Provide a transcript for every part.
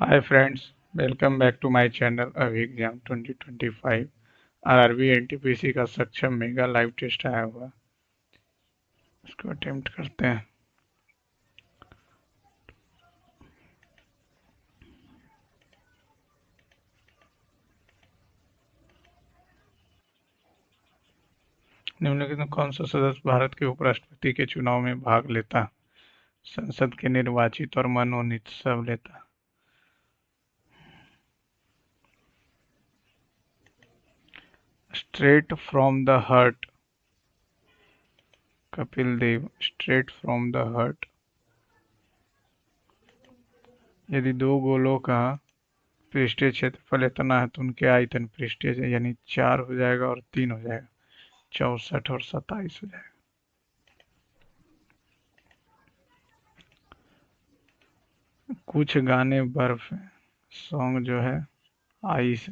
Hi friends, welcome back to my channel अभी exam 2025 RRB NTPC का सक्षम mega live test आया हुआ। इसको अटेम्प्ट करते हैं। निम्नलिखित में कौन सा सदस्य भारत के उपराष्ट्रपति के चुनाव में भाग लेता? संसद के निर्वाचित और मनोनीत सब लेता। Straight from the heart, Kapil Dev. Straight from the heart. यदि दो गोलों का पृष्ठीय क्षेत्रफल इतना है तो उनके आयतन पृष्ठीय यानी 4 हो जाएगा और 3 हो जाएगा, 64 और 27 हो जाएगा। कुछ गाने बर्फ है, सॉन्ग जो है आइस।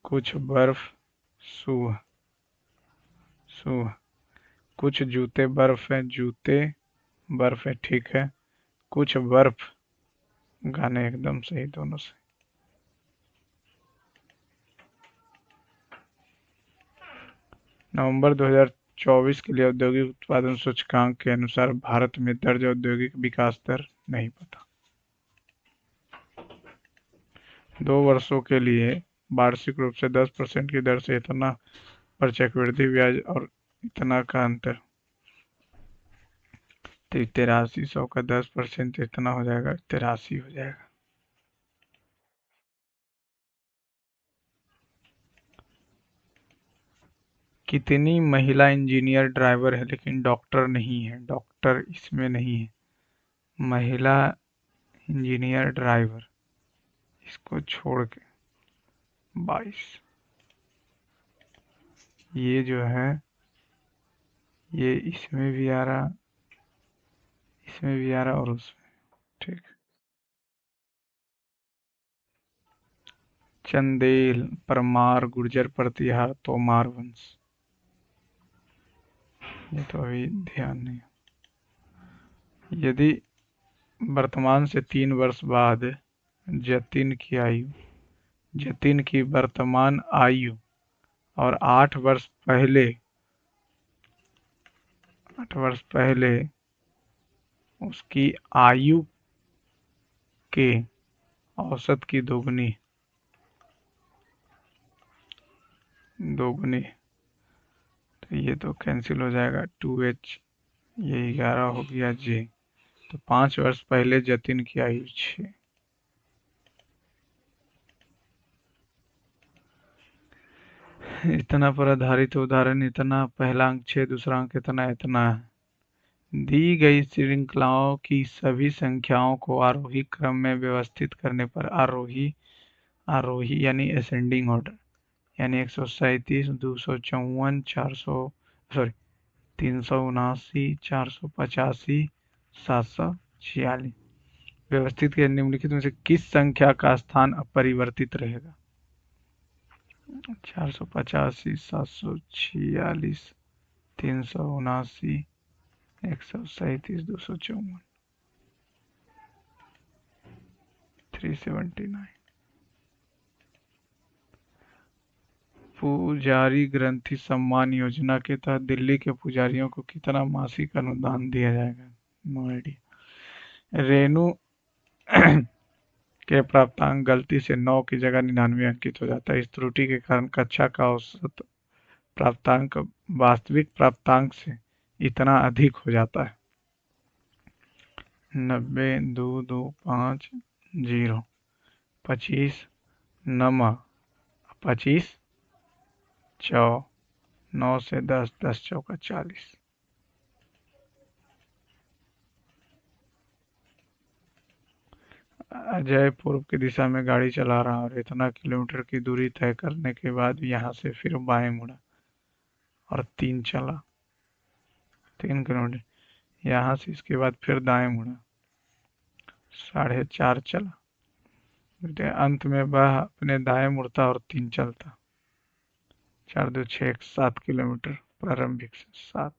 कुछ बर्फ सुबह सुबह। कुछ जूते बर्फ है, जूते बर्फ है, ठीक है। कुछ बर्फ, गाने एकदम सही दोनों से। नवंबर 2024 के लिए औद्योगिक उत्पादन सूचकांक के अनुसार भारत में दर्ज औद्योगिक विकास दर नहीं पता। 2 वर्षों के लिए वार्षिक रूप से 10% की दर से इतना पर चक्रवृद्धि ब्याज और इतना का अंतर, तो 8300 का 10% इतना हो जाएगा, 83 हो जाएगा। कितनी महिला इंजीनियर ड्राइवर है लेकिन डॉक्टर नहीं है? डॉक्टर इसमें नहीं है। महिला इंजीनियर ड्राइवर, इसको छोड़ के 22। ये जो है ये इसमें भी आ रहा, इसमें भी आ रहा और उसमें, ठीक। चंदेल, परमार, गुर्जर प्रतिहार, तोमार वंश। ये तो अभी ध्यान नहीं। यदि वर्तमान से 3 वर्ष बाद जतिन की आयु, जतिन की वर्तमान आयु और 8 वर्ष पहले उसकी आयु के औसत की दोगुनी दोगुनी, तो ये तो कैंसिल हो जाएगा। 2h, ये 11 हो गया जी। तो 5 वर्ष पहले जतिन की आयु 6। इतना पर आधारित उदाहरण, इतना पहला अंक 6, दूसरा अंक इतना इतना है। दी गई श्रृंखलाओं की सभी संख्याओं को आरोही क्रम में व्यवस्थित करने पर आरोही आरोही यानी असेंडिंग ऑर्डर यानी 137, 254, 400, सॉरी 379, 485, 746 व्यवस्थित के निम्नलिखित में से किस संख्या का स्थान अपरिवर्तित रहेगा? 485, 746, 379, 137, 254, 379। पुजारी ग्रंथि सम्मान योजना के तहत दिल्ली के पुजारियों को कितना मासिक अनुदान दिया जाएगा? No idea. रेणु के प्राप्तांक गलती से 9 की जगह 99 अंकित हो जाता है। इस त्रुटि के कारण कक्षा का औसत प्राप्तांक वास्तविक प्राप्तांक से इतना अधिक हो जाता है। 90, 2, 2, 5, 0, 25, नमा 25, 9 से 10, 10 चौका 40। अजय पूर्व की दिशा में गाड़ी चला रहा और इतना किलोमीटर की दूरी तय करने के बाद यहाँ से फिर बाएं मुड़ा और 3 चला, 3 किलोमीटर। यहाँ से इसके बाद फिर दाएं मुड़ा, 4.5 चला। अंत में वह अपने दाएं मुड़ता और 3 चलता। 4 2 6 7 किलोमीटर प्रारंभिक से 7।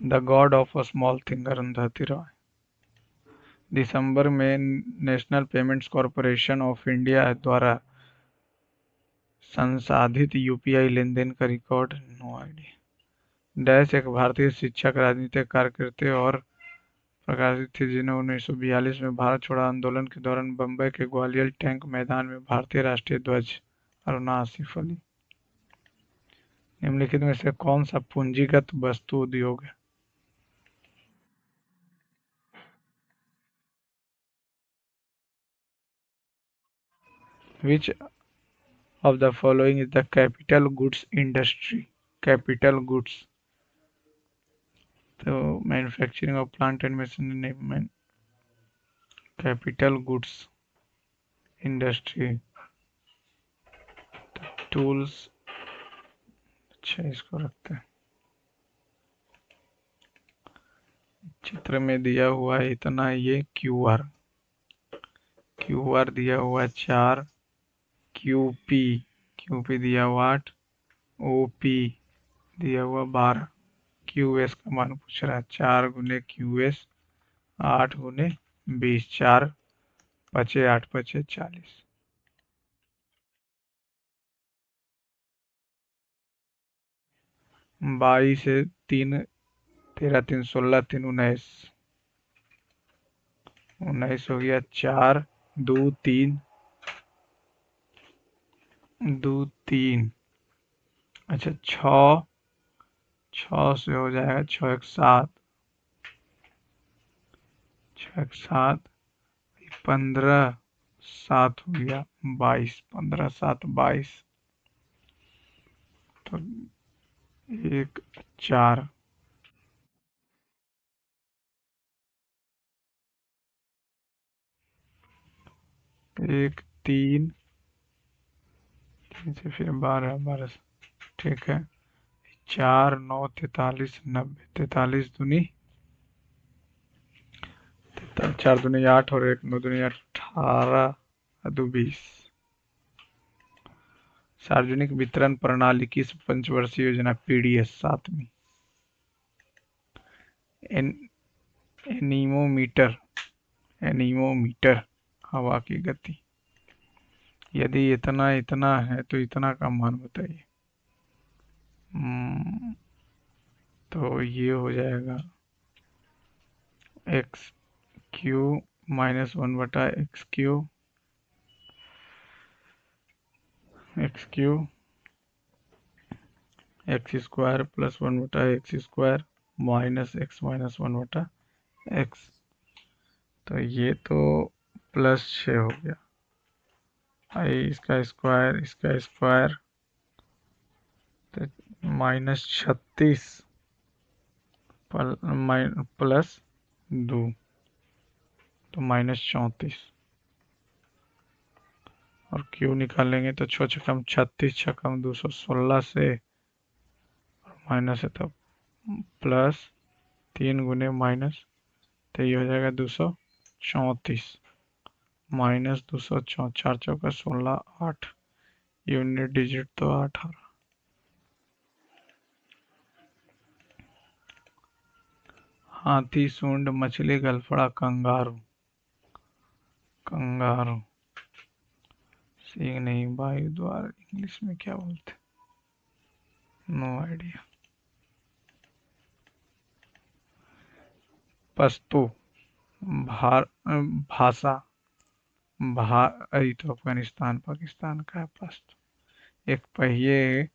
The god of a small thing, Arundhati Roy. दिसंबर में National Payments Corporation of India द्वारा संसाधित यूपीआई लेनदेन का रिकॉर्ड। No idea. डैश एक भारतीय शिक्षक, राजनीतिक कार्यकर्ता और प्रकाशित थे जिन्हें 1942 में भारत छोड़ो आंदोलन के दौरान बंबई के ग्वालियर टैंक मैदान में भारतीय राष्ट्रीय ध्वज। अरुणा आसिफ अली। निम्नलिखित में से कौन सा पूंजीगत वस्तु उद्योग है? Which of the following is the capital goods industry? Capital goods तो manufacturing of plant and machinery. Capital goods industry tools. अच्छा, इसको रखते हैं। चित्र में दिया हुआ है इतना, ये क्यूआर दिया हुआ है 4, क्यूपी दिया हुआ 8, ओपी दिया हुआ 12, क्यूएस का मान पूछ रहा है। 4 गुने क्यूएस, 8 गुने 20, 4 पचे 8 पचे 40। 22 से 3 13 3 16 3 19, 19 हो गया। 4 2 3 2 3, अच्छा 6 से हो जाएगा। 6 1 7, 6 1 7, 15 7 हो गया 22, 15 7 22, तो 1 4, 1 3, 3 से फिर 12 12, ठीक है। 4 9 43 90, 43 दूनी 4 दूनी 8 और 1 9 दूनी 18 दो 20। सार्वजनिक वितरण प्रणाली किस पंचवर्षीय योजना? पीडीएस 7वीं। एन, एनीमोमीटर एनीमोमीटर हवा की गति। यदि इतना इतना है तो इतना का मान बताइए। तो ये हो जाएगा x Q -1/x Q, x square plus 1/x² minus x minus 1/x। तो ये तो +6 हो गया। इसका स्क्वायर तो -36 +2 तो -34। और क्यू निकालेंगे तो 6 छक्कम 36, छक्कम 216 से माइनस है तो +3 गुने माइनस, तो ये हो जाएगा 234 -204, 4 चौका 16 8, यूनिट डिजिट तो 8 आ रहा। हाथी, सूंड, मछली, गलफड़ा, कंगारू। कंगारू सींग नहीं, वायु द्वार इंग्लिश में क्या बोलते? No idea. पश्तो भाषा ये तो अफगानिस्तान पाकिस्तान का है। पश्तो एक पहिए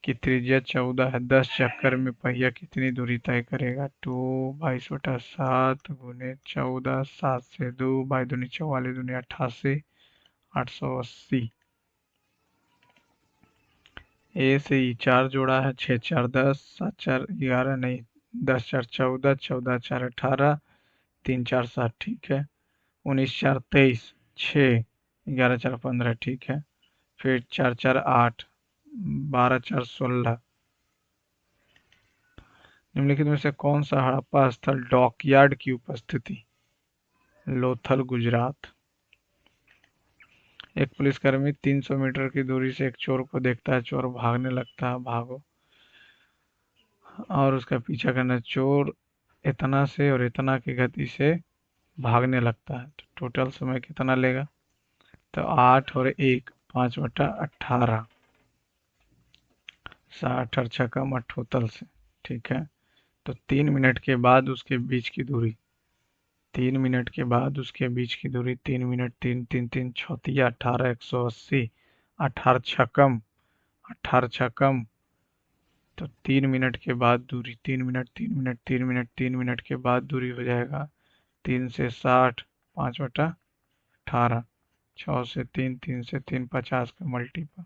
की त्रिज्या 14 है, 10 चक्कर में पहिया कितनी दूरी तय करेगा? 2 22/7 गुने 14, 7 से 2 बाई दूनी 44 दूनी 88, 880। ए से ई 4 जोड़ा है, 6 4 10, 7 4 11 नहीं, 10 4 14, 14 4 18, 3 4 7, ठीक है। 19 4 23, 6 11 4 15, ठीक है। फिर 4 4 8, 12 4 16। निम्नलिखित में से कौन सा हड़प्पा स्थल डॉकयार्ड की उपस्थिति? लोथल, गुजरात। एक पुलिसकर्मी 300 मीटर की दूरी से एक चोर को देखता है, चोर भागने लगता है, भागो। और उसका पीछा करना, चोर इतना से और इतना की गति से भागने लगता है, तो टोटल समय कितना लेगा? तो 8 और 1, 5/18, 60 और 6 कम 78 से। ठीक है, तो 3 मिनट के बाद उसके बीच की दूरी, 3 मिनट के बाद उसके बीच की दूरी, 3 मिनट, तीन तीन तीन चौतिया 18, 180, 18 छकम, 18 छकम। तो 3 मिनट के बाद दूरी, 3 मिनट, 3 मिनट, 3 मिनट, 3 मिनट के बाद दूरी हो जाएगा 3 से 60, 5/18, 6 से 3, 3 से 3, 50 का मल्टीपल।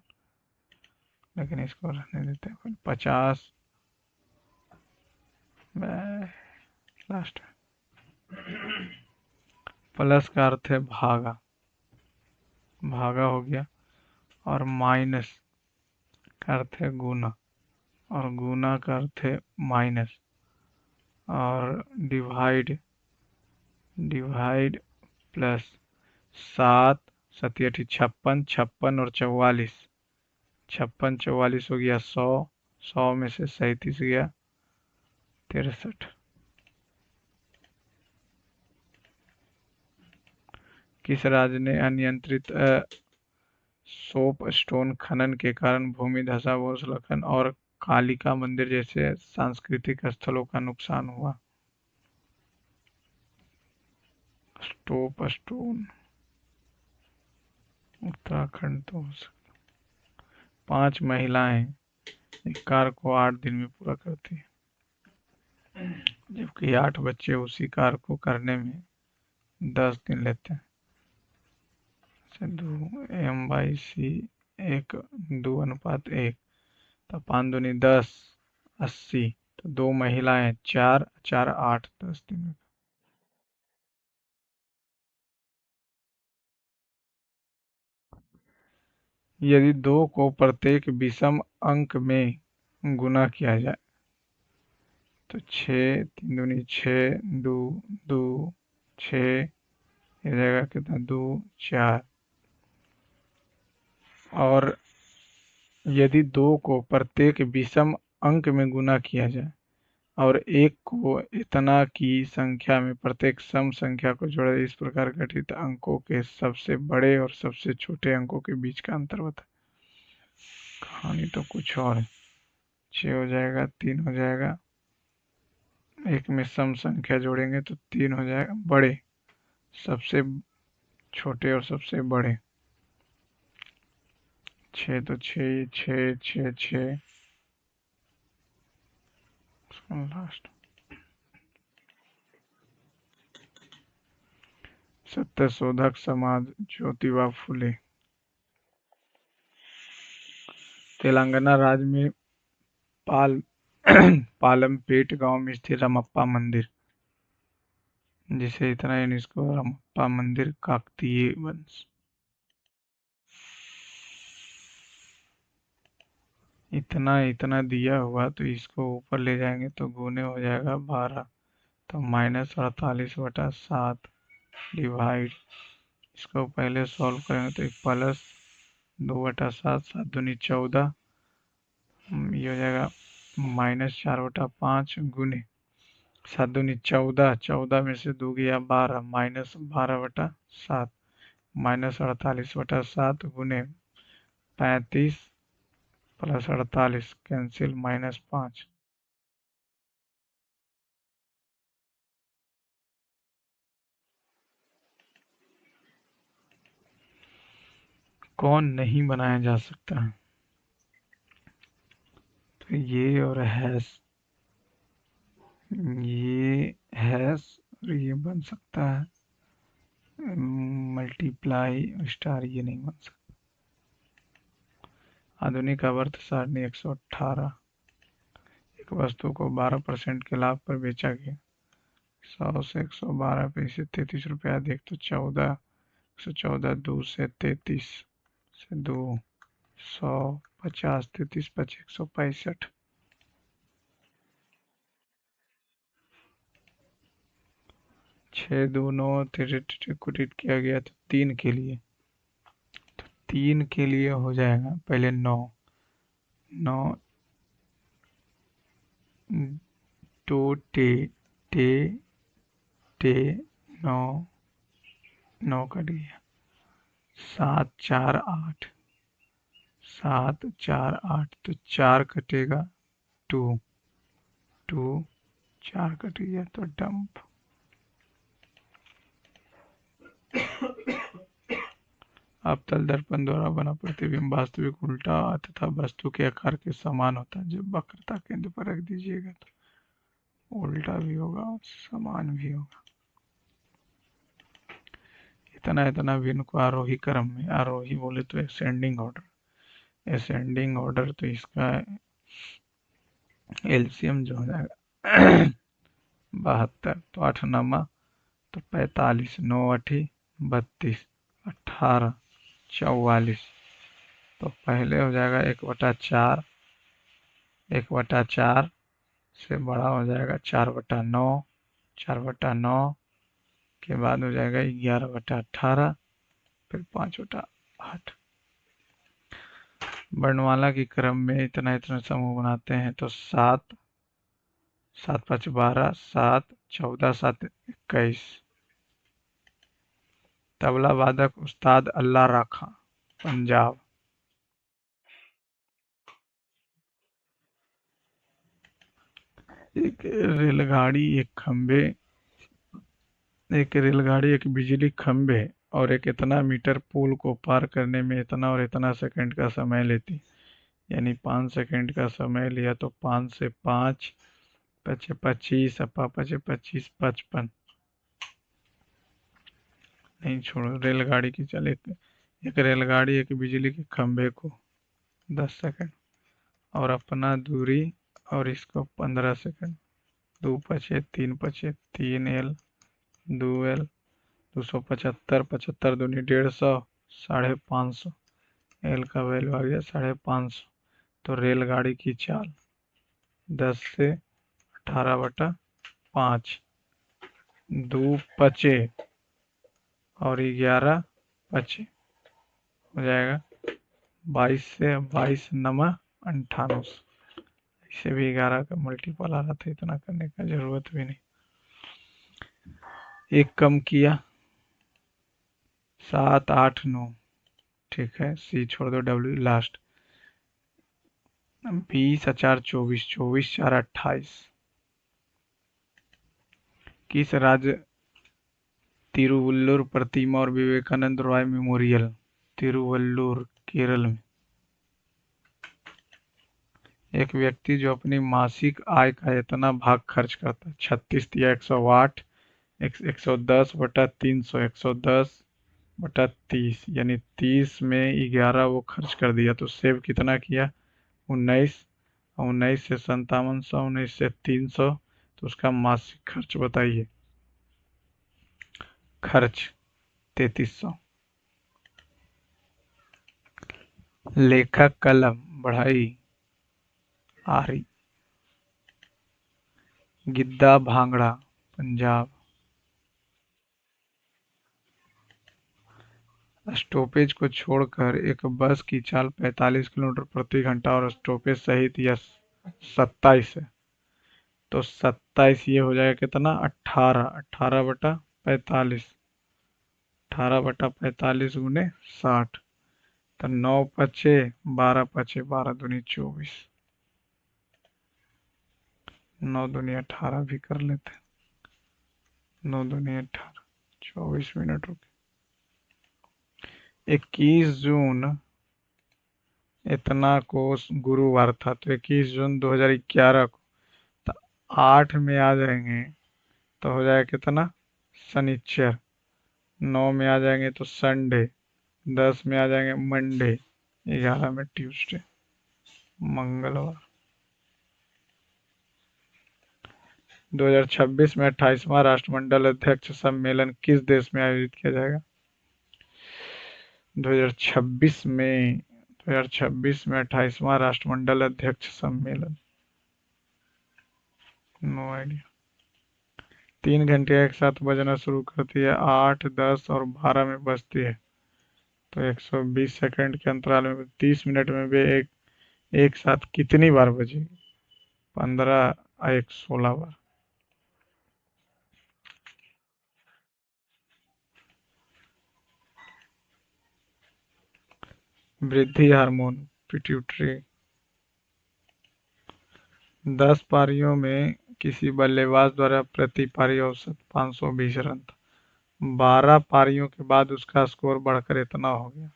लेकिन इसको रहने देते हैं 50, लास्ट। प्लस का अर्थ है भागा, भागा हो गया, और माइनस का अर्थ है गुना, और गुना का अर्थ है माइनस, और डिवाइड, डिवाइड प्लस 7, 7 56, 56 और 44, 56 44 हो गया 100, 100 में से 37 गया 63। किस राज्य ने अनियंत्रित सोप स्टोन खनन के कारण भूमि धसा, भूस्खलन और कालिका मंदिर जैसे सांस्कृतिक स्थलों का नुकसान हुआ? स्टोप स्टोन, उत्तराखंड तो हो सकता। 5 महिलाएं एक कार्य को 8 दिन में पूरा करती है, जबकि 8 बच्चे उसी कार्य को करने में 10 दिन लेते हैं। दो M/C 1:2:1, तो 5 दूनी 10, 80। तो 2 महिलाएं, 4 4 8, 10 दिन में। यदि 2 को प्रत्येक विषम अंक में गुना किया जाए तो 6, 3 दूनी 6, 2 2 6, ये जाएगा कितना, 2 4। और यदि 2 को प्रत्येक विषम अंक में गुना किया जाए और 1 को इतना की संख्या में प्रत्येक सम संख्या को जोड़ा जाए, इस प्रकार गठित अंकों के सबसे बड़े और सबसे छोटे अंकों के बीच का अंतर बताएं। कहानी तो कुछ और है। 6 हो जाएगा, 3 हो जाएगा, 1 में सम संख्या जोड़ेंगे तो 3 हो जाएगा, बड़े, सबसे छोटे और सबसे बड़े। 6 तो 6, 6 6 6, लास्ट। सत्यशोधक समाज, ज्योतिबा फुले। तेलंगाना राज्य में पाल पालमपेट गांव में स्थित रमप्पा मंदिर, जिसे इतना यूनेस्को रमप्पा मंदिर काकतीय वंश। इतना इतना दिया हुआ, तो इसको ऊपर ले जाएंगे तो गुने हो जाएगा 12, तो -48/7 डिवाइड, इसको पहले सॉल्व करेंगे तो प्लस 2/7, 7 दूनी 14, ये हो जाएगा -4/5 गुने 7 दूनी 14, 14 में से 2 गया 12, -12/7, -48/7 गुने 35 प्लस 48, कैंसिल, -5। कौन नहीं बनाया जा सकता? तो ये और हैश, ये हैश और ये बन सकता है मल्टीप्लाई स्टार, ये नहीं बन सकता। आधुनिक आवर्त सारणी 118। एक वस्तु को 12% के लाभ पर बेचा गया, 100 से 112 पे, इसे 33 रुपया अधिक, तो 14, 114, 2 से 33 से 2, 100, 50, 33 25, 165। 6 दूनों कुटित किया गया, तो 3 के लिए, 3 के लिए हो जाएगा पहले 9, 9 2 टे टे टे 9 9 कट गया। 7 4 8 7 4 8 तो 4 कटेगा। 2 2 4 कट गया तो डंप। अवतल दर्पण द्वारा बना प्रतिबिंब वास्तविक उल्टा तथा वस्तु के आकार के समान होता है। जब वक्रता केंद्र पर रख दीजिएगा तो उल्टा भी होगा और समान भी होगा। इतना इतना भिन्न को आरोही क्रम में, आरोही बोले तो असेंडिंग ऑर्डर, असेंडिंग ऑर्डर तो इसका एलसीएम जो हो जाएगा 72, तो 8 नमा तो 45, 9 8 32, 18 44, तो पहले हो जाएगा 1/4, 1/4 से बड़ा हो जाएगा 4/9, 4/9 के बाद हो जाएगा 11/18, फिर 5/8। वर्णमाला की क्रम में इतना इतना समूह बनाते हैं तो 7 7 5 12, 7 14 7 21। तबला वादक उस्ताद अल्लाह राखा, पंजाब। एक रेलगाड़ी एक बिजली खंभे और एक इतना मीटर पुल को पार करने में इतना और इतना सेकंड का समय लेती, यानी 5 सेकंड का समय लिया तो 5 से 5 पचे 25, अपा पचे 25 55। नहीं छोड़ो, रेलगाड़ी की चले, एक रेलगाड़ी एक बिजली के खंभे को 10 सेकंड और अपना दूरी और इसको 15 सेकंड। 2 पचे 3 पचे 3 एल 2 एल 275, 75 दूनी 150, 550। एल का वैल्यू आ गया 550। तो रेलगाड़ी की चाल 10 से 18/5, 2 पचे और 11 पचे हो जाएगा 22 से 22 नमा 98। इसे भी 11 का मल्टीपल आ रहा था, इतना करने का जरूरत भी नहीं। एक कम किया 7 8 9, ठीक है, सी छोड़ दो, डब्ल्यू लास्ट। 20 4 24, 24 4 28। किस राज्य तिरुवल्लुर प्रतिमा और विवेकानंद रॉय मेमोरियल, तिरुवल्लुर केरल में। एक व्यक्ति जो अपनी मासिक आय का इतना भाग खर्च करता है, 36 या 108, 110/300, 110/30, यानी 30 में 11 वो खर्च कर दिया, तो सेव कितना किया? 19। 19 से 5700, 19 से 300, तो उसका मासिक खर्च बताइए। खर्च 3300। लेखक कलम बढ़ाई आरी। गिद्दा भांगड़ा पंजाब। स्टॉपेज को छोड़कर एक बस की चाल 45 किलोमीटर प्रति घंटा और स्टॉपेज सहित यह 27 है, तो 27 ये हो जाएगा कितना? 18, 18/45, 18/45 गुने 60, तो 9 पचे 12 पचे 12 दूनी 24, 9 दूनी 18 भी कर लेते हैं, 9 दूनी 18, 24 मिनट रुके। 21 जून इतना को गुरुवार था, तो 21 जून 2011 को, तो 8 में आ जाएंगे तो हो जाएगा कितना? शनिचर। 9 में आ जाएंगे तो संडे, 10 में आ जाएंगे मंडे, 11 में ट्यूसडे, मंगलवार। 2026 में 28वां राष्ट्रमंडल अध्यक्ष सम्मेलन किस देश में आयोजित किया जाएगा? 2026 में 28वां राष्ट्रमंडल अध्यक्ष सम्मेलन, नो आइडिया। 3 घंटे एक साथ बजना शुरू करती है, 8 10 और 12 में बजती है, तो 120 सेकंड के अंतराल में 30 मिनट में भी एक साथ कितनी बार बजेगी? 15 और एक 16 बार। वृद्धि हार्मोन पिट्यूटरी। 10 पारियों में किसी बल्लेबाज द्वारा प्रति पारी औसत 520 रन था। 12 पारियों के बाद उसका स्कोर बढ़कर इतना हो गया।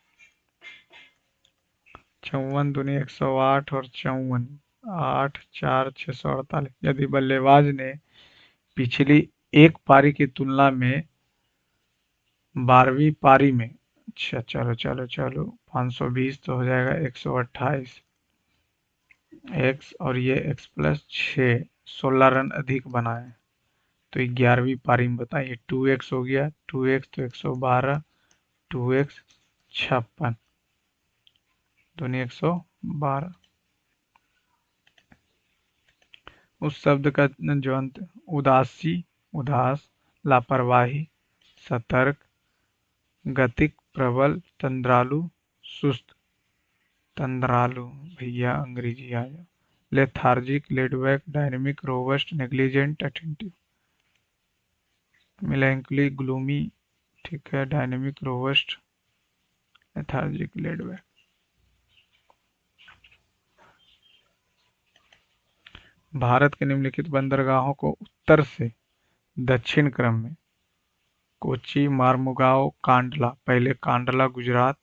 54 दूनी 108 और 54 8 4 648। यदि बल्लेबाज ने पिछली एक पारी की तुलना में 12वीं पारी में, अच्छा चलो चलो चलो, 520 तो हो जाएगा 128 एक्स और ये एक्स प्लस 6, 16 रन अधिक बनाए तो 11वीं पारी में बताइए 2x हो गया, 2x तो 112, 2x 56 दूनी 112। उस शब्द का जो अंत उदासी, उदास, लापरवाही, सतर्क, गतिक, प्रबल, तंद्रालु, सुस्त। तंद्रालु भैया अंग्रेजी आ जाओ। Lethargic, laid back, dynamic, robust, negligent, attentive. Melancholy, gloomy, ठीक है, dynamic, robust, lethargic, laid back. Bharat के निम्नलिखित बंदरगाहों को उत्तर से दक्षिण क्रम में कोच्चि, मार्मुगाओ, कांडला, पहले कांडला गुजरात,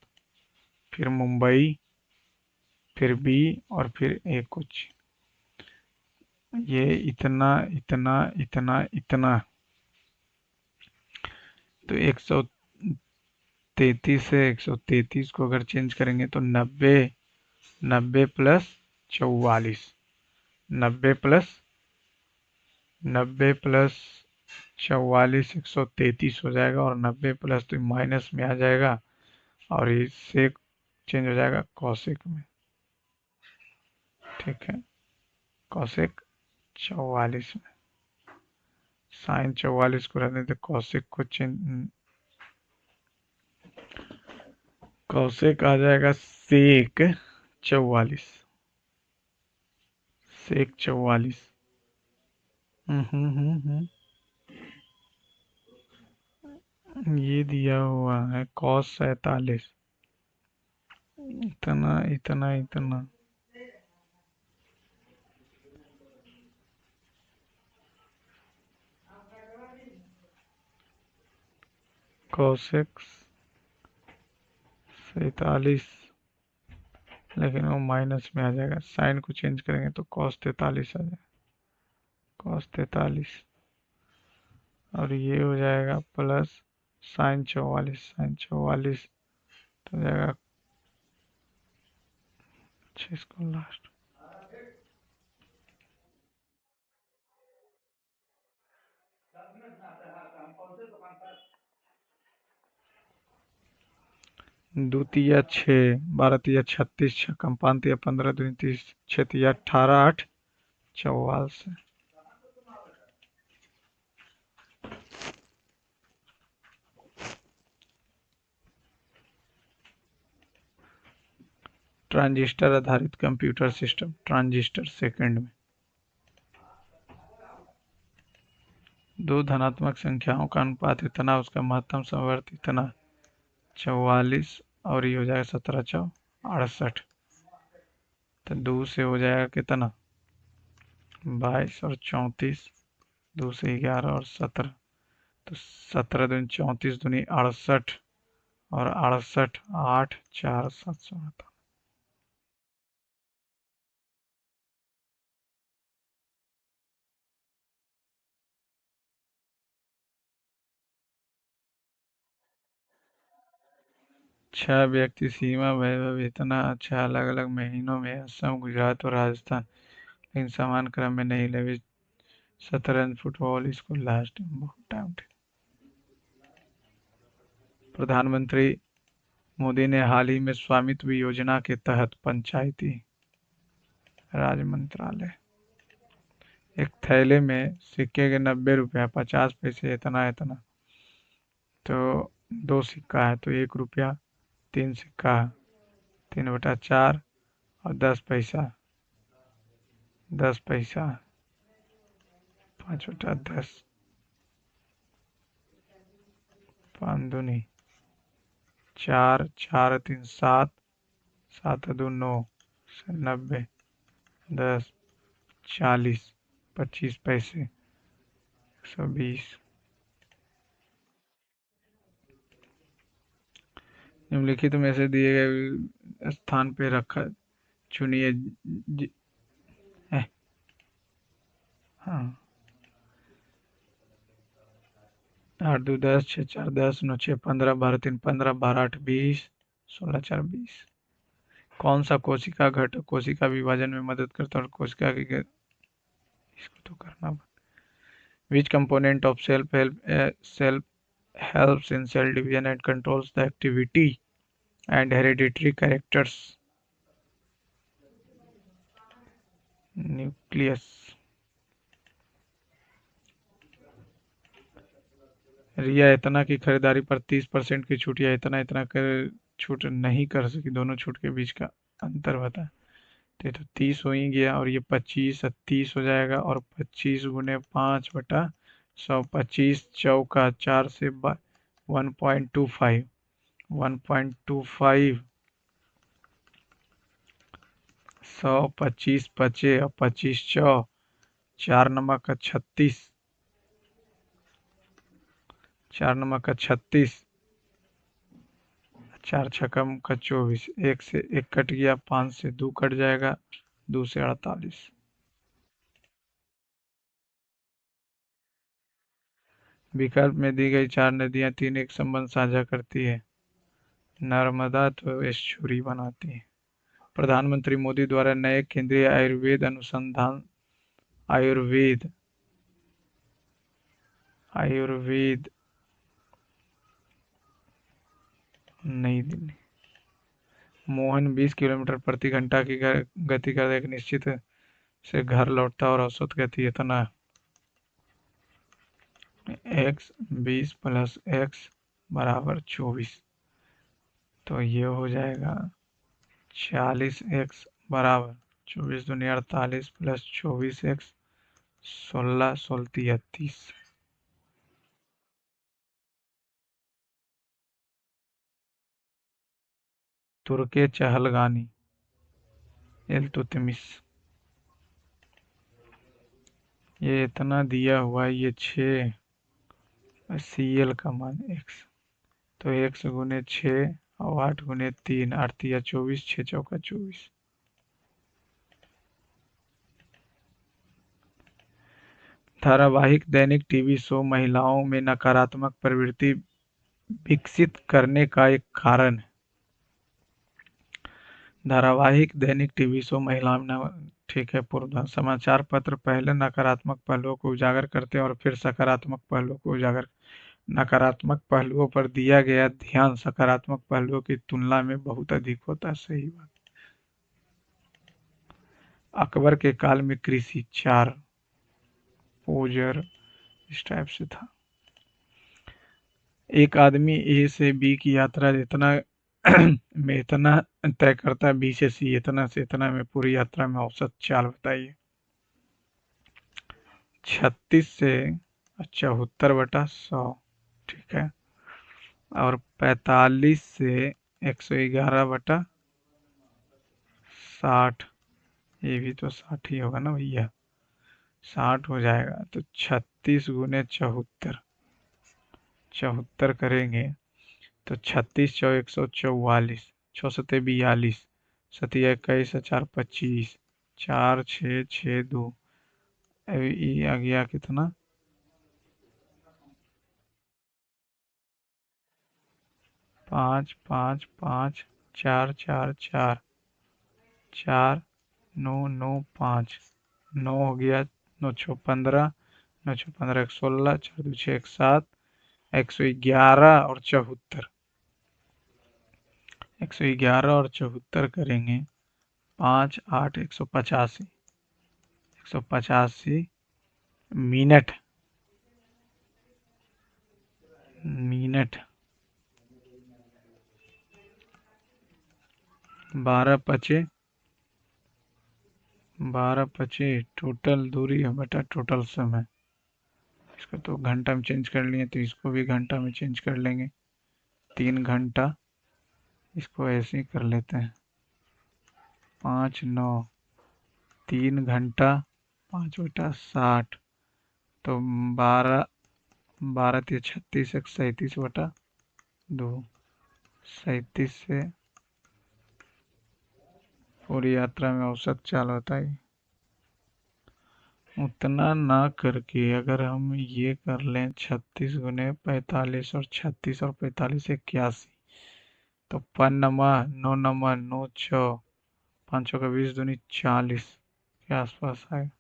फिर मुंबई, फिर बी और फिर ए कोच्चि। ये इतना इतना इतना इतना तो 133 से 133 को अगर चेंज करेंगे तो 90, 90 प्लस 44, 90 प्लस 133 हो जाएगा और 90 प्लस तो माइनस में आ जाएगा और इससे चेंज हो जाएगा कौशिक में। ठीक है, कौशिक 44 में, साइन 44 को रहने दे, कौशिक को चेंज, कौशिक आ जाएगा सेक 44, सेक 44। ये दिया हुआ है कॉस 47, इतना इतना इतना। कॉसेक 47, लेकिन वो माइनस में आ जाएगा, साइन को चेंज करेंगे तो कॉस 43 आ जाएगा, कॉस 43 और ये हो जाएगा प्लस साइन 44, साइन 44 तो हो जाएगा। अच्छा इसको लास्ट द्वितीय 6, 12 36, छक्कम 5 15 दूनी 30, 6 18 8 44। ट्रांजिस्टर आधारित कंप्यूटर सिस्टम, ट्रांजिस्टर सेकंड में। दो धनात्मक संख्याओं का अनुपात इतना, उसका महत्तम समवर्त इतना, 44 और ये हो जाएगा 17 चौ 68, तो 2 से हो जाएगा कितना 22 और 34, 2 से 11 और 17, तो 17 दूनी 34 दूनी 68 और 68 8 4 7 छह व्यक्ति सीमा वैभव इतना अच्छा अलग अलग महीनों में असम, गुजरात और राजस्थान, लेकिन समान क्रम में नहीं लगे। शतरंज, फुटबॉल, स्कूल, लास्ट बहुत टाइम। प्रधानमंत्री मोदी ने हाल ही में स्वामित्व योजना के तहत पंचायती राज मंत्रालय एक थैले में सिक्के के 90 रुपया, 50 पैसे, इतना इतना, तो 2 सिक्का है तो 1 रुपया, 3 सिक्का, 3/4 और 10 पैसा, 10 पैसा, 5/10, 5 दूनी 4, 4 3 7, 7 2 9, 90, 10, 40, 25 पैसे, 120। निम्नलिखित में से दिए गए स्थान पे रखा चुनिए। eh, हाँ, 8 2 10, 6 4 10, 9 6 15, 12 3 15, 12 8 20, 16 4 20। कौन सा कोशिका घटक कोशिका विभाजन में मदद करता है और कोशिका की इसको तो करना। Which component of cell helps in cell division and controls the activity and hereditary characters? Nucleus. रिया इतना की खरीदारी पर 30% की छूट या इतना इतना कर छूट नहीं कर सकी, दोनों छूट के बीच का अंतर बता। तो ये तो 30 हो ही गया और ये 25 30 हो जाएगा और 25 गुने 5/100, 25 चौका 4 से 1.25, 1.25, 100, 25 पचे और 25 चौ, 4 नमक का 36, 4 नमक का 36, 4 छक्कम का 24, 1 से 1 कट गया, 5 से 2 कट जाएगा, 2 से 48। विकल्प में दी गई 4 नदियां 3 एक संबंध साझा करती है। नर्मदा तो एस्चुरी बनाती है। प्रधानमंत्री मोदी द्वारा नए केंद्रीय आयुर्वेद अनुसंधान आयुर्वेद आयुर्वेद नई दिल्ली। मोहन 20 किलोमीटर प्रति घंटा की गति का एक निश्चित से घर लौटता और औसत गति इतना x 20 + x = 24। तो ये हो जाएगा 40x = 24 दूनी 48 + 24x 16 16 33। तुर्के चहलगानी इल्तुतमिश। ये इतना दिया हुआ है, ये 6 CL का मान x, तो x गुने 6 और 8 गुने 3, 8 तिया 24, 6 चौका 24। धारावाहिक दैनिक टीवी शो महिलाओं में नकारात्मक प्रवृत्ति विकसित करने का एक कारण है। धारावाहिक दैनिक टीवी शो महिलाओं में, ठीक है। पूर्व समाचार पत्र पहले नकारात्मक पहलुओं को उजागर करते हैं और फिर सकारात्मक पहलुओं को उजागर। नकारात्मक पहलुओं पर दिया गया ध्यान सकारात्मक पहलुओं की तुलना में बहुत अधिक होता है। सही बात। अकबर के काल में कृषि 4 पोजर इस टाइप से था। एक आदमी ए से बी की यात्रा इतना में इतना तय करता है, बी से सी इतना से इतना में पूरी यात्रा में औसत चाल बताइए। 36 से 74/100, ठीक है। और 45 से 111/60, ये भी तो 60 ही होगा ना भैया, 60 हो जाएगा। तो 36 गुने 74, 74 करेंगे तो 36 चौ 144, 6 सते 42, सतिया 21, 4 25, 4 6 6 2, ये आ गया कितना 5 5 5 4 4 4 4 9 9 5, 9 हो गया, 9 6 15, 9 6 15 16, 4 2 6 7, 111 और 74, 111 और 74 करेंगे 5 8 185, 185 मिनट, मिनट। 12 पचे 12 पचे टोटल दूरी बटा टोटल समय, इसको तो घंटा में चेंज कर लिए तो इसको भी घंटा में चेंज कर लेंगे। 3 घंटा, इसको ऐसे ही कर लेते हैं। 5 9, 3 घंटा, 5/60, तो 12 12 × 36 37/2। 37 से पूरी यात्रा में औसत चाल होता है। उतना ना करके अगर हम ये कर लें 36 × 45 और 36 और 45 81, तो 5 नमा 9 नमा 9 6, 5 × 20 = 40 के आसपास आए।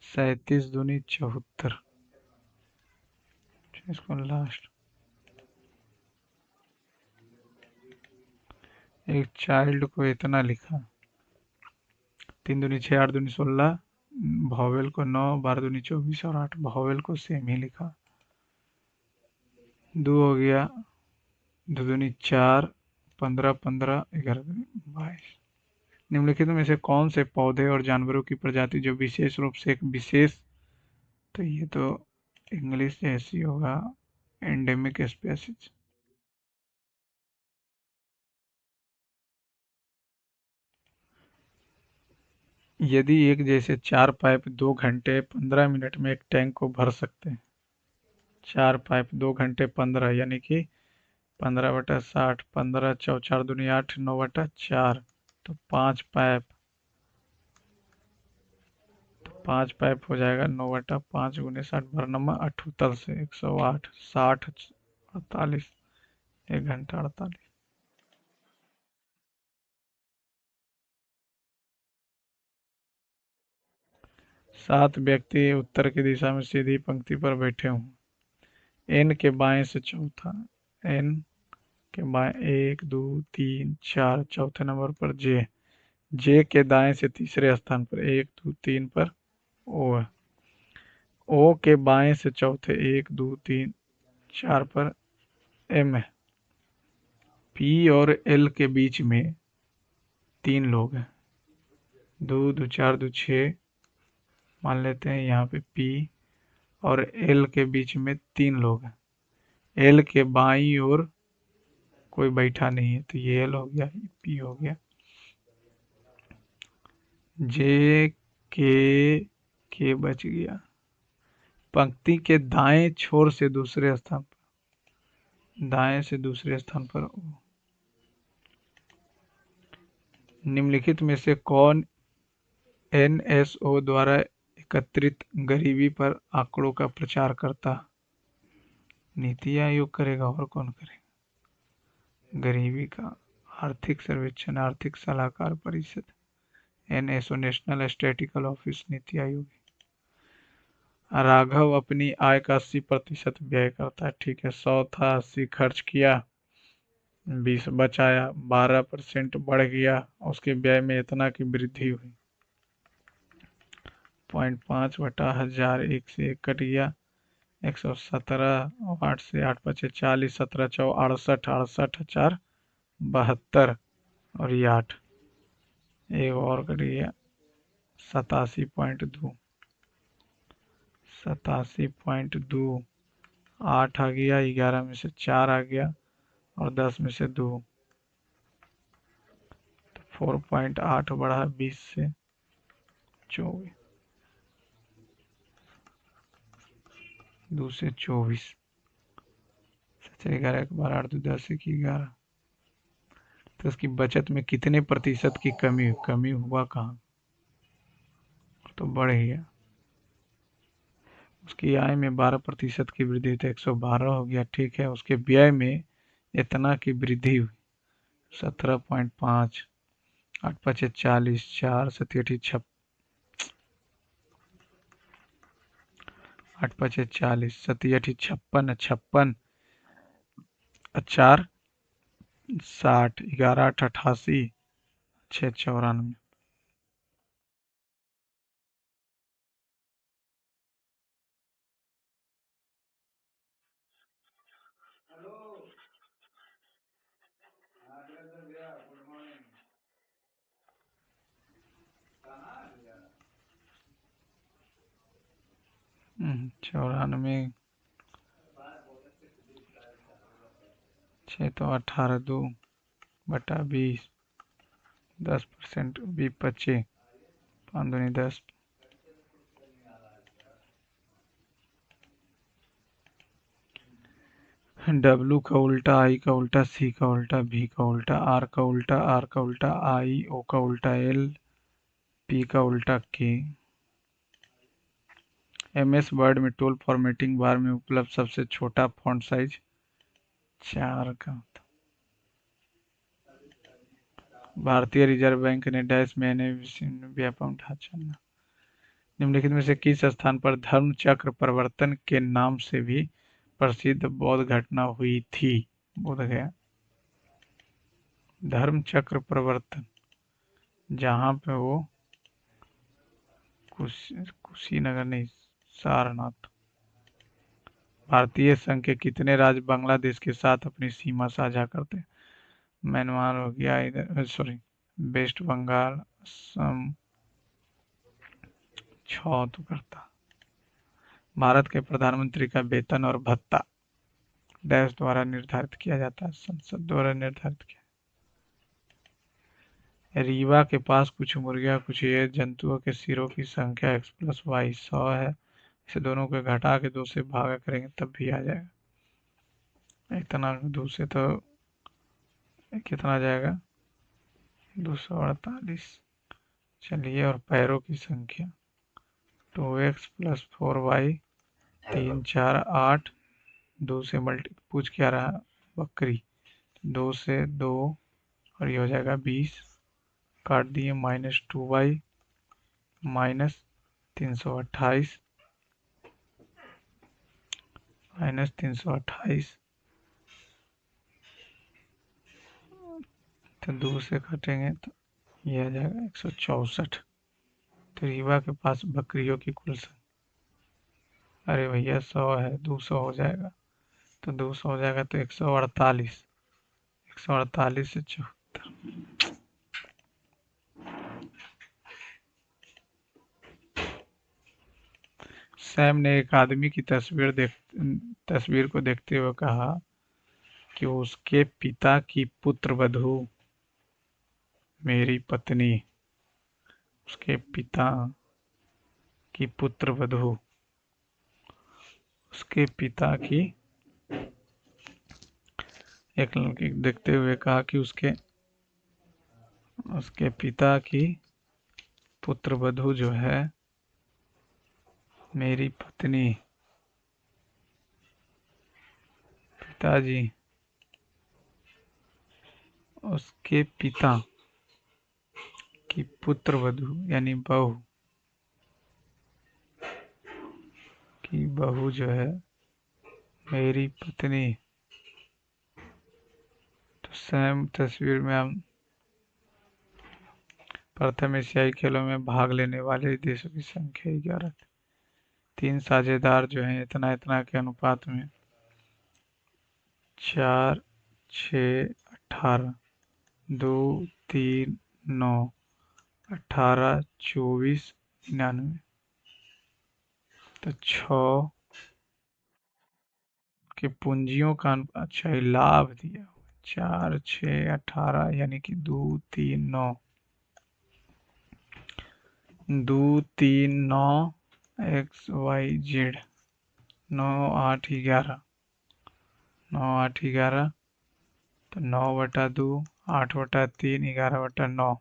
37 × 2 = 74। इसको लास्ट एक चाइल्ड को इतना लिखा। 3 दूनी 6, 8 दूनी 16, भावेल को 9, 12 दूनी 24 और 8 भावेल को सेम ही लिखा। 2 हो गया, 2 दूनी 4, 15 15, 11 दूनी 22। निम्नलिखित में से कौन से पौधे और जानवरों की प्रजाति जो विशेष रूप से एक विशेष, तो ये तो इंग्लिश जैसी होगा, एंडेमिक स्पेसीज। यदि एक जैसे 4 पाइप 2 घंटे 15 मिनट में एक टैंक को भर सकते हैं। 4 पाइप 2 घंटे 15, यानी कि 15/60, 15 × 4 = 4 दूनी 8, 9/4, तो 5 पाइप, 5 पाइप हो जाएगा 9/5 × 60 भरनमा 78 से 108, 60 48, 1 घंटा 48। 7 व्यक्ति उत्तर की दिशा में सीधी पंक्ति पर बैठे हों। एन के बाएं से चौथा, एन के बाएं 1 2 3 4, चौथे नंबर पर जे, जे के दाएं से तीसरे स्थान पर 1 2 3 पर ओ है। ओ के बाएं से चौथे 1 2 3 4 पर एम है। पी और एल के बीच में 3 लोग हैं। 2 2 4 2 6 मान लेते हैं यहाँ पे पी और एल के बीच में 3 लोग हैं। एल के बाईं ओर कोई बैठा नहीं है, तो ये एल हो गया, ये पी हो गया। जे के बच गया। पंक्ति के दाएं छोर से दूसरे स्थान पर, दाएं से दूसरे स्थान पर ओ। निम्नलिखित में से कौन एनएसओ द्वारा एकत्रित गरीबी पर आंकड़ों का प्रचार करता? नीति आयोग करेगा, और कौन करेगा? गरीबी का आर्थिक सर्वेक्षण, आर्थिक सलाहकार परिषद, NSO national statistical office, NITI Aayog. Raghav अपनी आय का 80% व्यय करता है, ठीक है। 100 था, 80 खर्च किया, 20 बचाया, 12% बढ़ गया, उसके व्यय में इतना की वृद्धि हुई। 0.5/1000, 1 से 1 कट गया, 117, 8 से 8 बचे 40, 17 चौ 68, 68 4 72, और ये 8, एक और कट गया, 87.2, 87.2, 8 आ गया, 11 में से 4 आ गया, और 10 में से 2, तो 4.8 बढ़ा 20 से 24, 2 से 24, 11 के 12, 8 2 10, 1 11, तो उसकी बचत में कितने प्रतिशत की कमी हुआ कहाँ? तो बढ़ गया। उसकी आय में 12% की वृद्धि, तो 112 हो गया, ठीक है। उसके व्यय में इतना की वृद्धि हुई, 17.5, 8 5 40, 4 7 8 8 5 40, 7 8 56, 56, 4 60, 11 8 88, 6 94। 94 6 तो 18 2 बटा 20 10% भी 25 5 दूनी 10 डब्लू का उल्टा आई का उल्टा सी का उल्टा भी का उल्टा आर का उल्टा आर का उल्टा आई ओ का उल्टा एल पी का उल्टा के। एमएस वर्ड में टूल फॉर्मेटिंग बार में उपलब्ध सबसे छोटा फॉन्ट साइज 4 का होता। भारतीय रिजर्व बैंक ने डैश में व्यापक ढांचा निम्नलिखित में से किस स्थान पर धर्म चक्र प्रवर्तन के नाम से भी प्रसिद्ध बौद्ध घटना हुई थी? बोध गया। धर्म चक्र प्रवर्तन जहाँ पे वो कुशीनगर नहीं सारनाथ। भारतीय संघ के कितने राज्य बांग्लादेश के साथ अपनी सीमा साझा करते हैं? म्यांमार हो गया इधर, सॉरी वेस्ट बंगाल, असम, 6 तो करता। भारत के प्रधानमंत्री का वेतन और भत्ता देश द्वारा निर्धारित किया जाता है, संसद द्वारा निर्धारित किया। रीवा के पास कुछ मुर्गियां कुछ ये जंतुओं के सिरों की संख्या x+y 100 है। इसे दोनों को घटा के 2 से भागा करेंगे तब भी आ जाएगा। इतना 2 से तो कितना आ जाएगा? 248। चलिए, और पैरों की संख्या 2x + 4y 3 4 8 2 से मल्टी पूछ क्या रहा? बकरी 2 से 2 और ये हो जाएगा 20 काट दिए -2y -328 तो 2 से काटेंगे तो ये आ जाएगा 164। तो रीवा के पास बकरियों की कुल संख्या, अरे भैया 100 है, 200 हो जाएगा तो 200 हो जाएगा तो 148 148 से 74। सैम ने एक आदमी की तस्वीर को देखते हुए कहा कि उसके पिता की पुत्रवधू मेरी पत्नी। उसके पिता की पुत्रवधू उसके पिता की एक लड़की देखते हुए कहा कि उसके पिता की पुत्रवधू जो है मेरी पत्नी। पिताजी उसके पिता की पुत्रवधू यानी बहू जो है मेरी पत्नी। तो सैम तस्वीर में हम प्रथम एशियाई खेलों में भाग लेने वाले देशों की संख्या 11। 3 साझेदार जो हैं इतना इतना के अनुपात में 4 6 18 2 3 9 18 24 99 तो 6 के पूंजियों का अच्छा ही लाभ दिया 4 6 18 यानी कि 2 3 9 2 3 9 XYZ 9 8 11 9 8 11 तो 9/2 8/3 11/9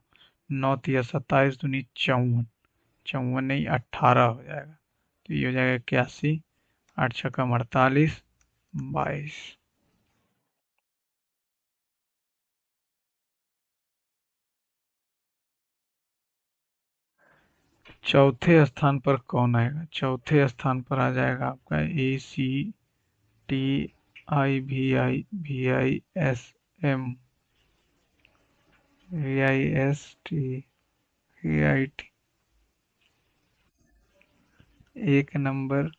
9 3 27 दूनी 54 54 नहीं 18 हो जाएगा तो ये हो जाएगा 81 8 छक्का 48 22। चौथे स्थान पर कौन आएगा? चौथे स्थान पर आ जाएगा आपका ACTIVI VIST VIT। एक नंबर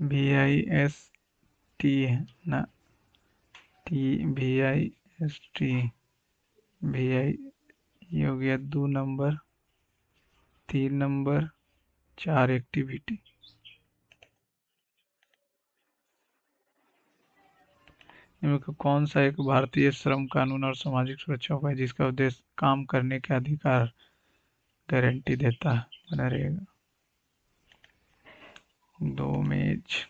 VIST है ना, VIST VI, ये हो गया 2 नंबर 3 नंबर 4 एक्टिविटी। इनमें से कौन सा एक भारतीय श्रम कानून और सामाजिक सुरक्षा उपाय जिसका उद्देश्य काम करने के अधिकार गारंटी देता है? मनरेगा। 2 मेज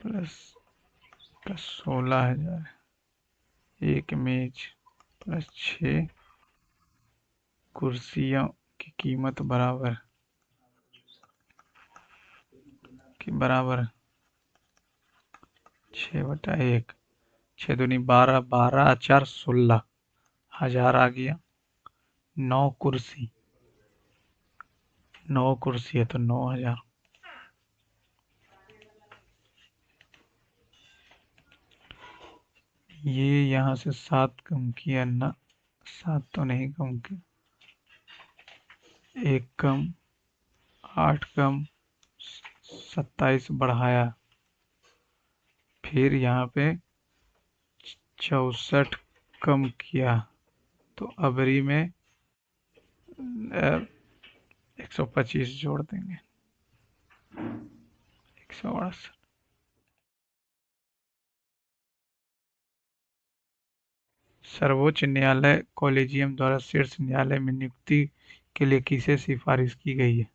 प्लस 16,000, 1 मेज प्लस 6 कुर्सियों की कीमत बराबर 6/1। 6 दूनी 12, 12 4 16,000 आ गया। 9 कुर्सी है तो 9,000। ये यहाँ से 7 कम किया ना, 7 तो नहीं कम किया, 1 कम, 8 कम, 27 बढ़ाया, फिर यहाँ पे 64 कम किया, तो अबरी में 125 जोड़ देंगे, 168। सर्वोच्च न्यायालय कॉलेजियम द्वारा शीर्ष न्यायालय में नियुक्ति के लिए किसे सिफारिश की गई है?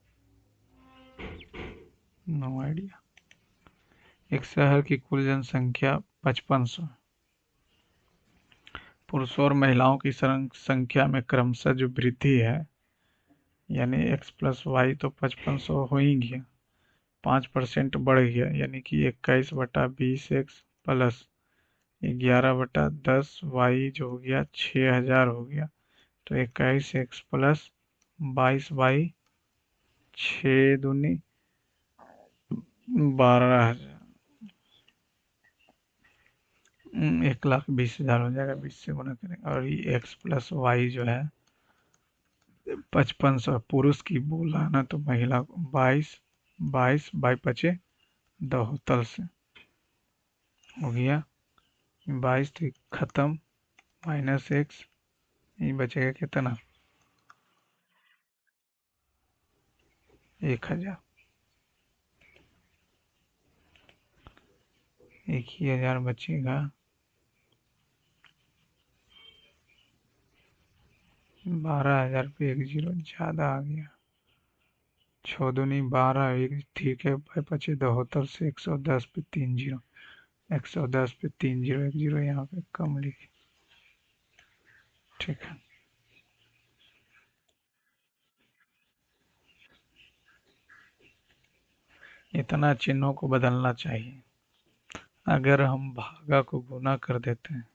No idea. एक शहर की कुल जनसंख्या 5500। पुरुषों और महिलाओं की संख्या में क्रमशः जो वृद्धि है, यानी x+y तो 5500 हो ही गया, 5% बढ़ गया, यानी कि 21/20x प्लस 11/10y जो हो गया 6000 हो गया, तो 21x प्लस 22y, 6 दूनी 12,000, 1,20,000 हो जाएगा, 20 से गुना करेंगे। और ये x+y जो है 5500 पुरुष की बोला ना, तो महिला को 22 बाई 25 72 से हो गया 22, तो खत्म, माइनस x, ये बचेगा कितना? 1,000, 1,000 बचेगा। 12,000 पे 1 जीरो ज़्यादा आ गया, 6 दूनी 12, 1 ठीक है, बाई 25 72 से 110 पे 3 जीरो, 110 पे 3 जीरो, 1 जीरो यहाँ पे कम लिखे, ठीक है। इतना चिन्हों को बदलना चाहिए। अगर हम भागा को गुना कर देते हैं,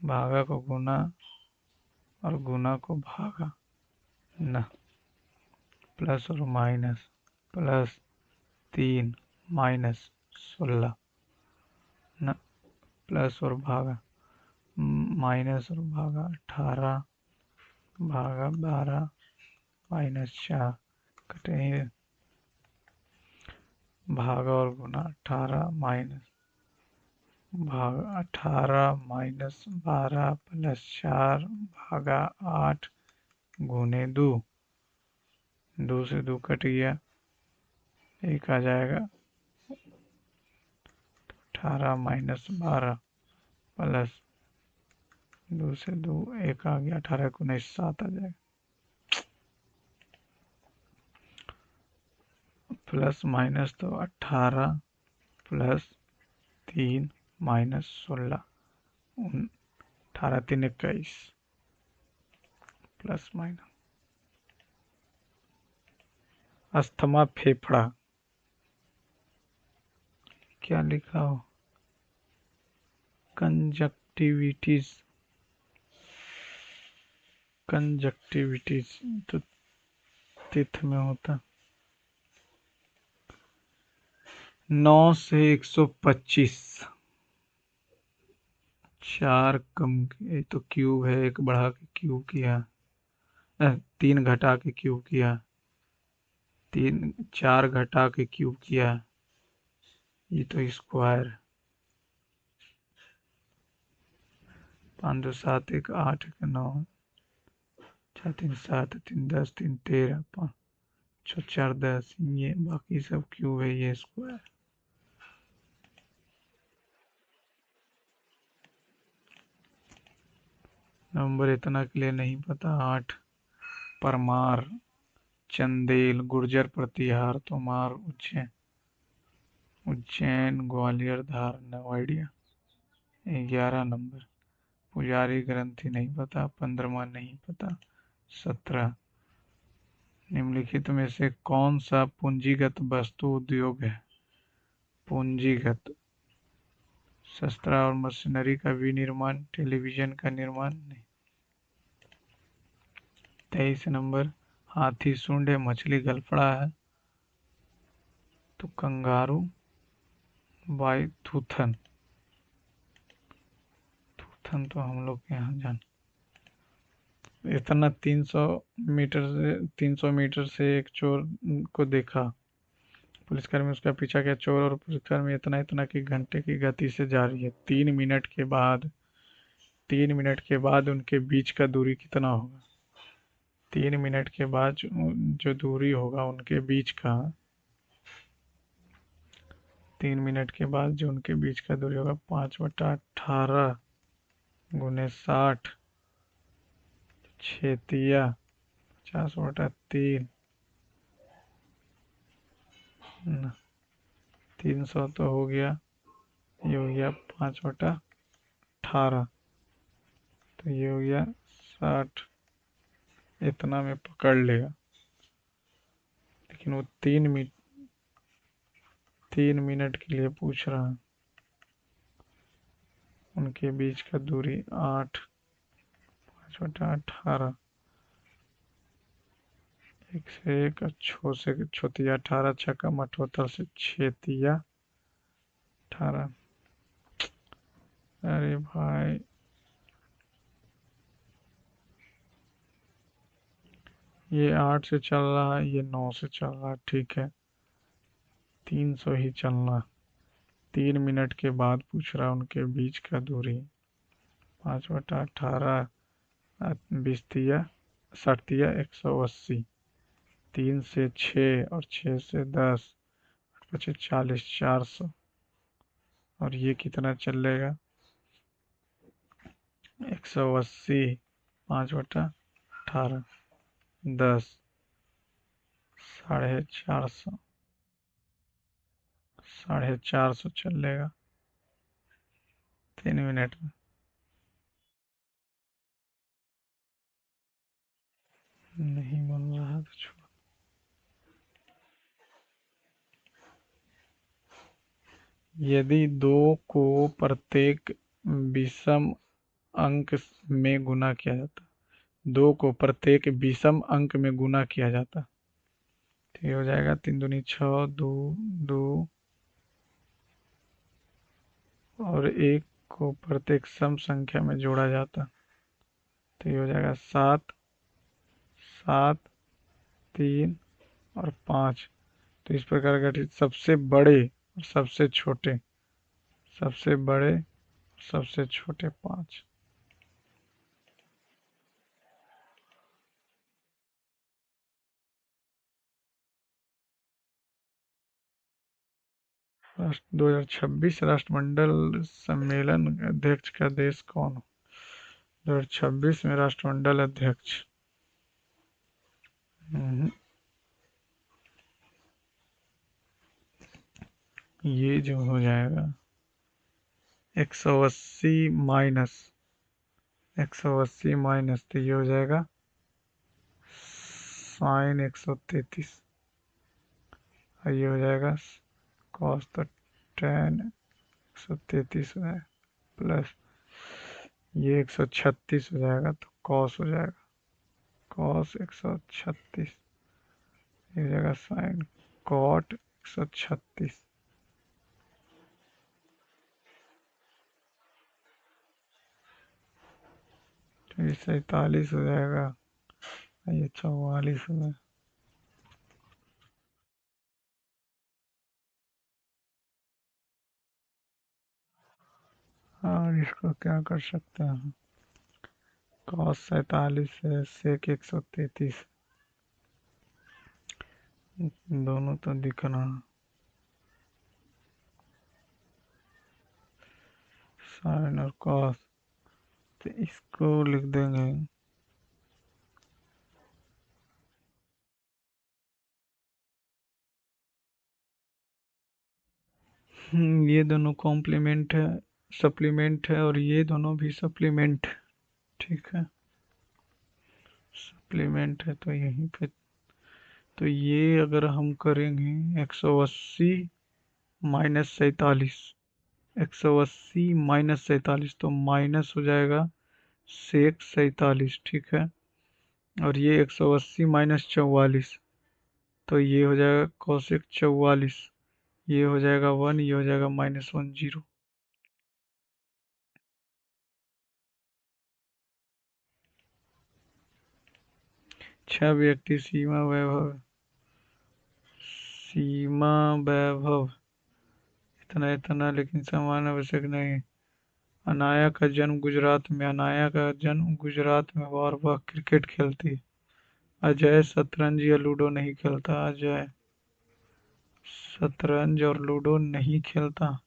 भागा को गुना और गुना को भागा न, प्लस और माइनस, +3 -16 न, प्लस और भागा, माइनस और भागा 18 भागा 12 -4 कटे, भागा और गुना 18 माइनस भागा 18 -12 प्लस 4 भागा 8 गुने 2, 2 से 2 कट गया, 1 आ जाएगा, 18 -12 प्लस 2 से 2 1 आ गया, 18 19 7 आ जाएगा, प्लस माइनस तो 18 प्लस 3 -16, 18 3 21 प्लस माइनस। अस्थमा फेफड़ा क्या लिखा हो? कंजक्टिविटीज, कंजक्टिविटीज तो तिथ में होता। 9 से 125, 4 कम, ये तो क्यूब है, 1 बढ़ा के क्यूब किया, 3 घटा के क्यूब किया, 4 घटा के क्यूब किया, ये तो स्क्वायर, 5 2 7 1 8 1 9, छः तीन सात, तीन 10, तीन 13, पाँच छः चार 10, ये बाकी सब क्यूब है, ये स्क्वायर। नंबर इतना के लिए नहीं पता। 8, परमार, चंदेल, गुर्जर, प्रतिहार, तोमार, उज्जैन, उज्जैन, ग्वालियर, धार, नो आइडिया। 11 नंबर, पुजारी ग्रंथि नहीं पता। 15वां नहीं पता। 17, निम्नलिखित में से कौन सा पूंजीगत वस्तु उद्योग है? पूंजीगत, शस्त्र और मशीनरी का विनिर्माण, टेलीविजन का निर्माण नहीं। 23 नंबर, हाथी सूंड है, मछली गलफड़ा है, तो कंगारू, बाई थूथन। थूथन तो हम लोग के यहाँ जान। इतना 300 मीटर से एक चोर को देखा। पुलिसकर्मी उसका पीछा किया। चोर और पुलिसकर्मी इतना इतना की घंटे की गति से जा रही है। 3 मिनट के बाद उनके बीच का दूरी कितना होगा? 3 मिनट के बाद जो दूरी होगा उनके बीच का, 3 मिनट के बाद जो उनके बीच का दूरी होगा, 5/18 गुने 60, छेतिया 50/3, 300 तो हो गया। ये हो गया 5/18, तो ये हो गया 60। इतना में पकड़ लेगा, लेकिन वो 3 मिनट के लिए पूछ रहा है। उनके बीच का दूरी 8, 5/18, एक से एक, छो से छोतिया 18, छक्का मठोत्तर से छेतिया 18। अरे भाई, ये 8 से चल रहा है, ये 9 से चल रहा है, ठीक है। 300 ही चलना। 3 मिनट के बाद पूछ रहा उनके बीच का दूरी। 5/18, 20 60, 180। 3 से 6 और 6 से 10, 25, 40, 400। और ये कितना चलेगा? 180, 5/18, 10, 450, 450 चलेगा 3 मिनट में। नहीं बन रहा तो छोड़। यदि दो को प्रत्येक विषम अंक में गुना किया जाता, दो को प्रत्येक विषम अंक में गुना किया जाता, तो ये हो जाएगा 3 दूनी 6, दो, दो, और एक को प्रत्येक सम संख्या में जोड़ा जाता, तो ये हो जाएगा 7, 7, 3 और 5। तो इस प्रकार गठित सबसे बड़े और सबसे छोटे, सबसे बड़े सबसे छोटे 5। राष्ट्र 2026 राष्ट्रमंडल सम्मेलन अध्यक्ष का देश कौन? 2026 में राष्ट्रमंडल अध्यक्ष, हम्म, ये जो हो जाएगा 180 माइनस, तो ये हो जाएगा sin 133, और ये हो जाएगा cos, तो tan 133 हो जाएगा, प्लस ये 136 हो जाएगा, तो cos हो जाएगा, cos 136, ये हो जाएगा sin cot 136। तो ये 47 हो जाएगा, ये 44 हो जाएगा। और इसको क्या कर सकते हैं? cos 47 है sec 133, दोनों तो दिख रहा। साइन और cos, तो इसको लिख देंगे ये दोनों कॉम्प्लीमेंट है, सप्लीमेंट है, और ये दोनों भी सप्लीमेंट। ठीक है, सप्लीमेंट है तो यहीं पे, तो ये अगर हम करेंगे 180 माइनस 47, 180 माइनस 47 तो माइनस हो जाएगा सेक 47। ठीक है, और ये 180 माइनस 44 तो ये हो जाएगा कोसेक 44, ये हो जाएगा 1, ये हो जाएगा -1 0। 6 व्यक्ति सीमा वैभव इतना इतना, लेकिन समान आवश्यक नहीं। अनाया का जन्म गुजरात में, अनाया का जन्म गुजरात में हुआ और वह क्रिकेट खेलती। अजय शतरंज या लूडो नहीं खेलता। अजय शतरंज और लूडो नहीं खेलता।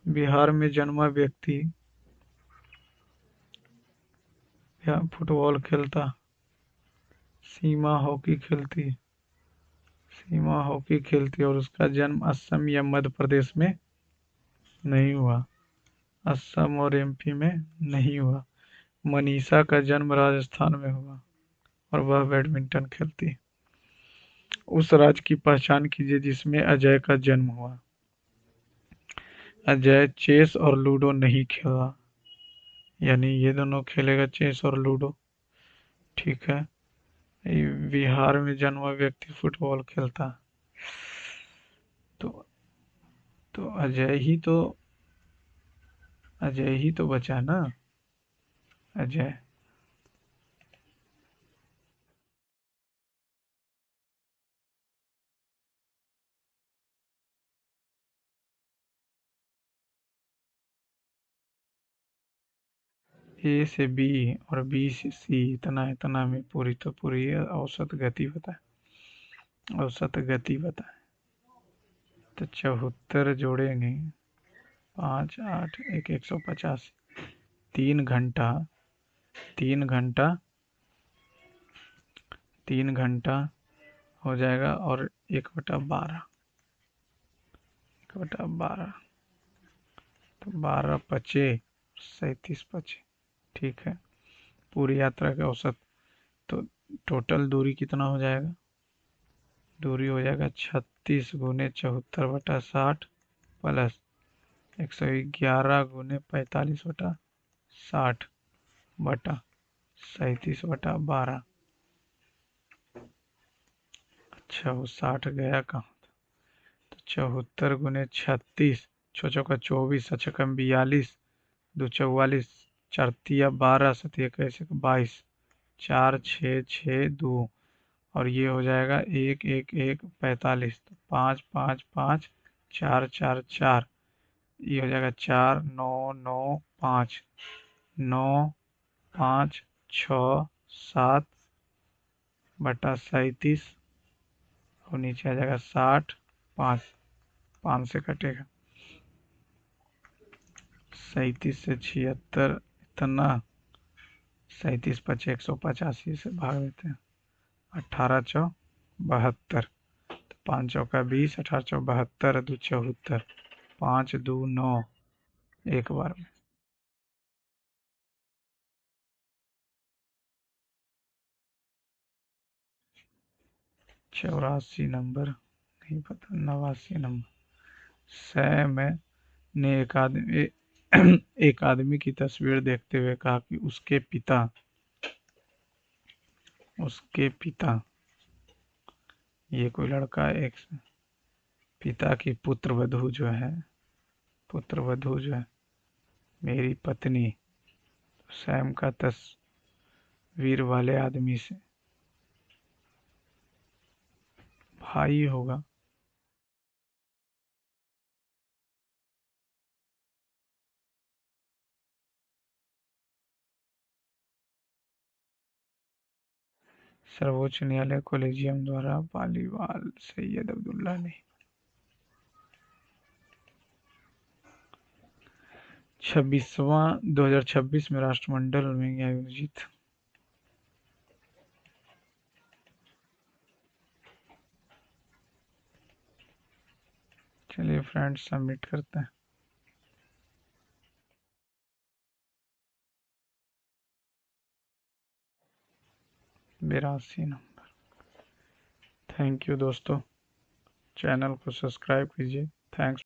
बिहार में जन्मा व्यक्ति या फुटबॉल खेलता। सीमा हॉकी खेलती, सीमा हॉकी खेलती और उसका जन्म असम या मध्य प्रदेश में नहीं हुआ, असम और एमपी में नहीं हुआ। मनीषा का जन्म राजस्थान में हुआ और वह बैडमिंटन खेलती। उस राज्य की पहचान कीजिए जिसमें अजय का जन्म हुआ। अजय चेस और लूडो नहीं खेला, यानी ये दोनों खेलेगा चेस और लूडो। ठीक है, बिहार में जन्मा व्यक्ति फुटबॉल खेलता। तो तो अजय ही तो बचा ना, अजय। ए से बी और बी से सी, इतना इतना में पूरी तो पूरी औसत गति बताए, औसत गति बताए। तो 74 जोड़ेंगे, 5 8 एक 150, 3 घंटा, 3 घंटा, 3 घंटा हो जाएगा, और 1/12, 1/12, तो 12 × 5 = 37। ठीक है, पूरी यात्रा का औसत। तो टोटल दूरी कितना हो जाएगा? दूरी हो जाएगा 36 × 74/60 प्लस 111 × 45/60 बटा 37/12। अच्छा, वो 60 गया कहाँ? तो 74 × 36, 6 × 24, 6 × 42, 2 × 44, 4 × 12, 7 × 1 = 22, 4 6 6 2, और ये हो जाएगा 1 1 1 45, तो 5 5 5, 4 4 4, ये हो जाएगा 4 9 9 5, 9 5 6 7 और नीचे आ जाएगा 60, 5, 5 से कटेगा, 37 से 76 इतना, 37 × 5 = 185 से भाग देते हैं, 18×4 = 72, 5 × 4 = 20, 18×4 = 72, 2 × 74, 5 2 9, एक बार में। 84 नंबर नहीं पता, 89 नंबर। सैम ने एक आदमी की तस्वीर देखते हुए कहा कि उसके पिता, ये कोई लड़का, एक पिता की पुत्र वधू जो है मेरी पत्नी। सैम का तस्वीर वाले आदमी से भाई होगा। सर्वोच्च न्यायालय कोलेजियम द्वारा पालीवाल सैयद अब्दुल्ला ने 2026 में राष्ट्रमंडल में आयोजित। चलिए फ्रेंड्स सबमिट करते हैं। 82 नंबर। थैंक यू दोस्तों, चैनल को सब्सक्राइब कीजिए। थैंक्स।